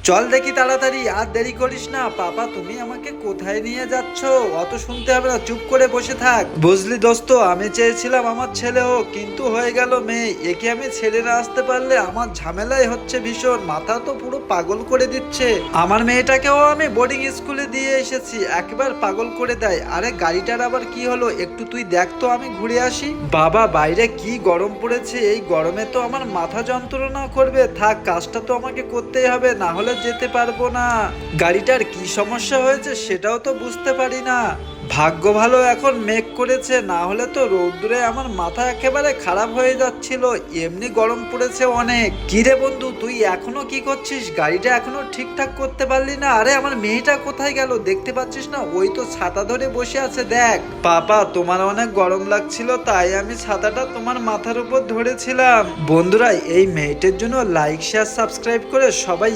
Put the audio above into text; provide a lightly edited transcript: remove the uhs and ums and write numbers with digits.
চল দেখি তাড়াতাড়ি, আর দেরি করিস না। পাপা তুমি আমাকে কোথায় নিয়ে যাচ্ছ? অত শুনতে হবে না, চুপ করে বসে থাক। বুঝলি দোস্ত, আমি চেয়েছিলাম আমার ছেলে হোক, কিন্তু হয়ে গেল মেয়ে। একে আমি ছেড়ে না আসতে পারলে আমার ঝামেলাই হচ্ছে ভীষণ। মাথা তো পুরো পাগল করে দিচ্ছে। আমার মেয়েটাকেও আমি বোর্ডিং স্কুলে দিয়ে এসেছি, একবার পাগল করে দেয়। আরে গাড়িটার আবার কি হলো, একটু তুই দেখ তো, আমি ঘুরে আসি। বাবা বাইরে কি গরম পড়েছে, এই গরমে তো আমার মাথা যন্ত্রণা করবে। থাক, কাজটা তো আমাকে করতেই হবে, না হলে যেতে পারবো না। গাড়িটার কি সমস্যা হয়েছে সেটাও তো বুঝতে পারি না। ভাগ্য ভালো এখন মেঘ করেছে, না হলে তো রৌদ্রে আমার মাথা একেবারে খারাপ হয়ে যাচ্ছিল। এমনি গরম পড়েছে অনেক। কি রে বন্ধু, তুই এখনো কি করছিস? গাড়িটা এখনো ঠিকঠাক করতে পারলি না? আরে আমার মেয়েটা কোথায় গেল, দেখতে পাচ্ছিস না? ওই তো ছাতা ধরে বসে আছে, দেখ। পাপা তোমার অনেক গরম লাগছিল, তাই আমি ছাতাটা তোমার মাথার উপর ধরেছিলাম। বন্ধুরা এই মেয়েটার জন্য লাইক শেয়ার সাবস্ক্রাইব করে সবাই